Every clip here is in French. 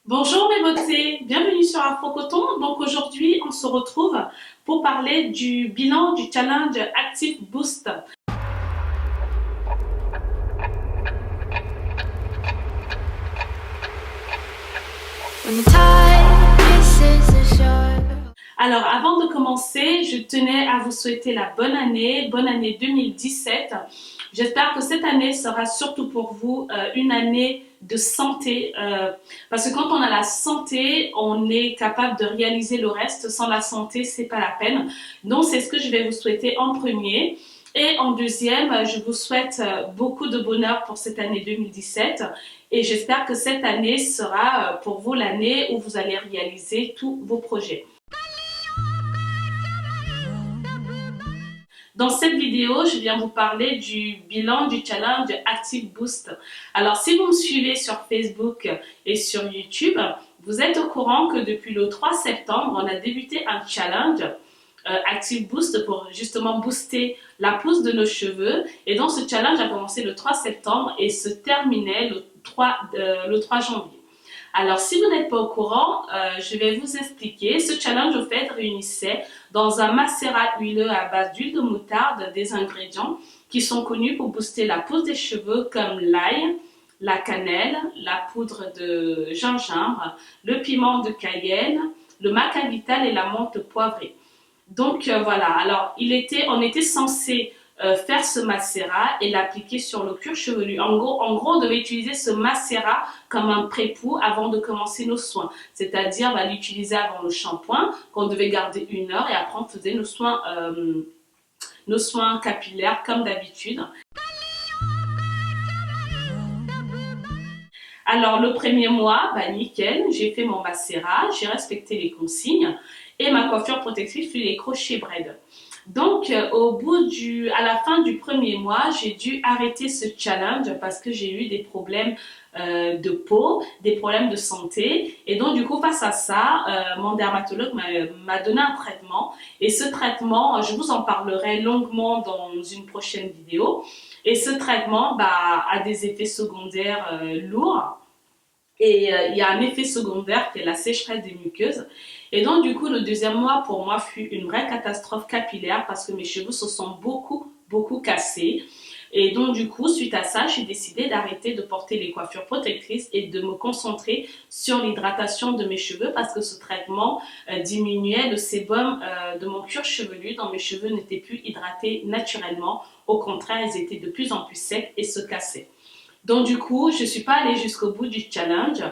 Bonjour mes beautés, bienvenue sur Afro Coton. Donc aujourd'hui, on se retrouve pour parler du bilan du challenge Active Boost. Alors avant de commencer, je tenais à vous souhaiter la bonne année 2017. J'espère que cette année sera surtout pour vous une année de santé, parce que quand on a la santé, on est capable de réaliser le reste. Sans la santé, c'est pas la peine. Donc c'est ce que je vais vous souhaiter en premier. Et en deuxième, je vous souhaite beaucoup de bonheur pour cette année 2017 et j'espère que cette année sera pour vous l'année où vous allez réaliser tous vos projets. Dans cette vidéo, je viens vous parler du bilan du challenge Active Boost. Alors, si vous me suivez sur Facebook et sur YouTube, vous êtes au courant que depuis le 3 septembre, on a débuté un challenge Active Boost pour justement booster la pousse de nos cheveux. Et donc, ce challenge a commencé le 3 septembre et se terminait le 3 janvier. Alors, si vous n'êtes pas au courant, je vais vous expliquer. Ce challenge, au fait, réunissait dans un macérat huileux à base d'huile de moutarde des ingrédients qui sont connus pour booster la pousse des cheveux comme l'ail, la cannelle, la poudre de gingembre, le piment de Cayenne, le maca vital et la menthe poivrée. Donc voilà, alors on était censé faire ce macérat et l'appliquer sur le cuir chevelu. En gros, on devait utiliser ce macérat comme un pré-pou avant de commencer nos soins. C'est-à-dire l'utiliser avant le shampoing, qu'on devait garder 1 heure et après on faisait nos soins capillaires comme d'habitude. Alors le premier mois, nickel, j'ai fait mon macérat, j'ai respecté les consignes et ma coiffure protectrice fut les crochets braid. Donc à la fin du premier mois, j'ai dû arrêter ce challenge parce que j'ai eu des problèmes de peau, des problèmes de santé et donc du coup face à ça, mon dermatologue m'a donné un traitement et ce traitement, je vous en parlerai longuement dans une prochaine vidéo et ce traitement a des effets secondaires lourds. Et il y a un effet secondaire qui est la sécheresse des muqueuses. Et donc, du coup, le deuxième mois, pour moi, fut une vraie catastrophe capillaire parce que mes cheveux se sont beaucoup cassés. Et donc, du coup, suite à ça, j'ai décidé d'arrêter de porter les coiffures protectrices et de me concentrer sur l'hydratation de mes cheveux parce que ce traitement diminuait le sébum de mon cuir chevelu. Donc, mes cheveux n'étaient plus hydratés naturellement. Au contraire, ils étaient de plus en plus secs et se cassaient. Donc du coup, je ne suis pas allée jusqu'au bout du challenge.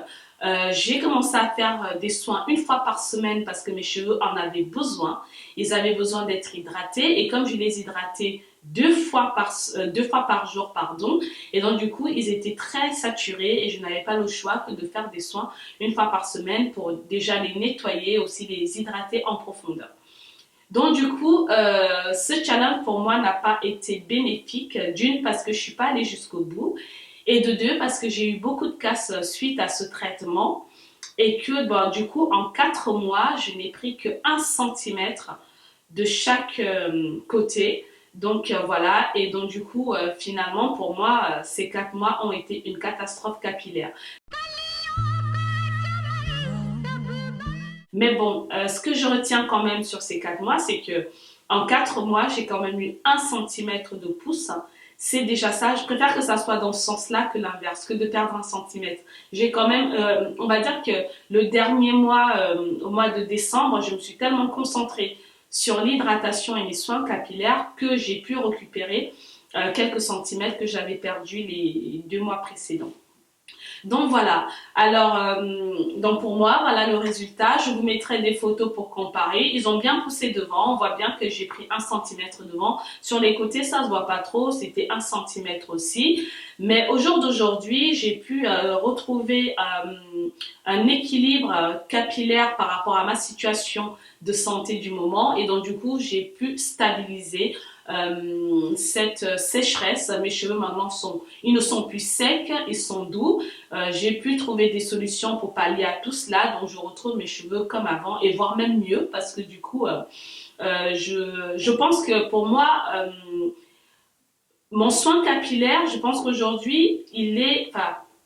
J'ai commencé à faire des soins 1 fois par semaine parce que mes cheveux en avaient besoin. Ils avaient besoin d'être hydratés et comme je les hydratais 2 fois par jour, pardon, et donc du coup, ils étaient très saturés et je n'avais pas le choix que de faire des soins 1 fois par semaine pour déjà les nettoyer, aussi les hydrater en profondeur. Donc du coup, ce challenge pour moi n'a pas été bénéfique, d'une parce que je ne suis pas allée jusqu'au bout et de deux parce que j'ai eu beaucoup de casses suite à ce traitement et que du coup en 4 mois, je n'ai pris que 1 cm de chaque côté. Donc voilà, et donc du coup finalement pour moi, ces 4 mois ont été une catastrophe capillaire. Mais bon, ce que je retiens quand même sur ces 4 mois, c'est que en 4 mois, j'ai quand même eu 1 cm de pouce. C'est déjà ça. Je préfère que ça soit dans ce sens-là que l'inverse, que de perdre 1 cm. J'ai quand même, on va dire que le dernier mois, au mois de décembre, je me suis tellement concentrée sur l'hydratation et les soins capillaires que j'ai pu récupérer quelques centimètres que j'avais perdus les 2 mois précédents. Donc voilà, alors donc pour moi, voilà le résultat. Je vous mettrai des photos pour comparer. Ils ont bien poussé devant, on voit bien que j'ai pris 1 cm devant. Sur les côtés, ça se voit pas trop, c'était 1 cm aussi. Mais au jour d'aujourd'hui, j'ai pu retrouver un équilibre capillaire par rapport à ma situation de santé du moment. Et donc du coup, j'ai pu stabiliser cette sécheresse. Mes cheveux maintenant ils ne sont plus secs, ils sont doux. J'ai pu trouver des solutions pour pallier à tout cela, donc je retrouve mes cheveux comme avant et voire même mieux parce que du coup, je pense que pour moi, mon soin capillaire, je pense qu'aujourd'hui,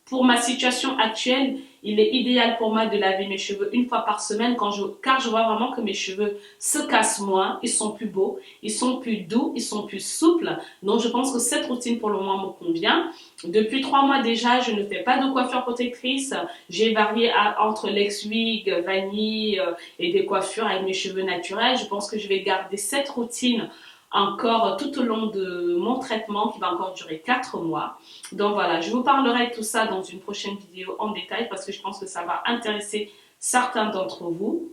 pour ma situation actuelle, Il est idéal pour moi de laver mes cheveux une fois par semaine car je vois vraiment que mes cheveux se cassent moins, ils sont plus beaux, ils sont plus doux, ils sont plus souples. Donc je pense que cette routine pour le moment me convient. Depuis 3 mois déjà, je ne fais pas de coiffure protectrice. J'ai varié entre l'ex-wig, vanille et des coiffures avec mes cheveux naturels. Je pense que je vais garder cette routine encore tout au long de mon traitement qui va encore durer 4 mois. Donc voilà, je vous parlerai de tout ça dans une prochaine vidéo en détail parce que je pense que ça va intéresser certains d'entre vous.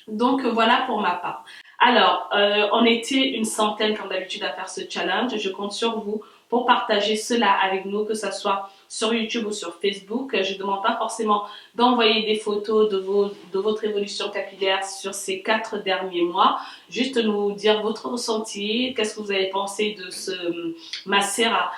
Donc voilà pour ma part. Alors, on était une centaine comme d'habitude à faire ce challenge. Je compte sur vous pour partager cela avec nous, que ce soit sur YouTube ou sur Facebook. Je ne demande pas forcément d'envoyer des photos de votre évolution capillaire sur ces 4 derniers mois. Juste nous dire votre ressenti, qu'est-ce que vous avez pensé de ce macérat.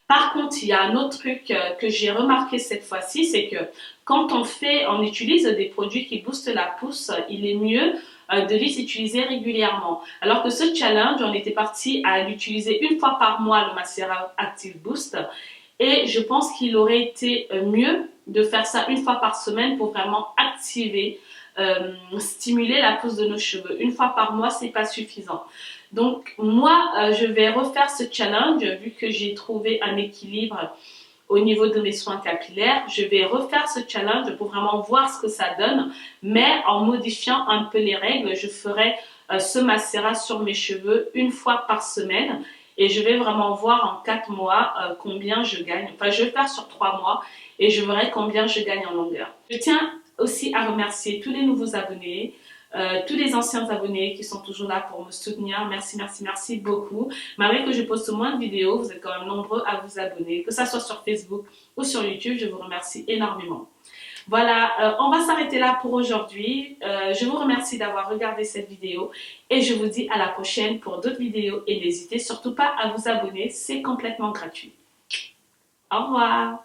Par contre, il y a un autre truc que j'ai remarqué cette fois-ci, c'est que quand on utilise des produits qui boostent la pousse, il est mieux de les utiliser régulièrement. Alors que ce challenge, on était parti à l'utiliser une fois par mois, le Macera Active Boost. Et je pense qu'il aurait été mieux de faire ça une fois par semaine pour vraiment activer, stimuler la pousse de nos cheveux. Une fois par mois, c'est pas suffisant. Donc moi, je vais refaire ce challenge vu que j'ai trouvé un équilibre au niveau de mes soins capillaires. Je vais refaire ce challenge pour vraiment voir ce que ça donne, mais en modifiant un peu les règles. Je ferai ce macérat sur mes cheveux une fois par semaine et je vais vraiment voir en 4 mois combien je gagne. Enfin, je vais faire sur 3 mois et je verrai combien je gagne en longueur. Je tiens aussi à remercier tous les nouveaux abonnés, tous les anciens abonnés qui sont toujours là pour me soutenir. Merci, merci, merci beaucoup. Malgré que je poste moins de vidéos, vous êtes quand même nombreux à vous abonner, que ça soit sur Facebook ou sur YouTube. Je vous remercie énormément. Voilà, on va s'arrêter là pour aujourd'hui. Je vous remercie d'avoir regardé cette vidéo et je vous dis à la prochaine pour d'autres vidéos. Et n'hésitez surtout pas à vous abonner, c'est complètement gratuit. Au revoir.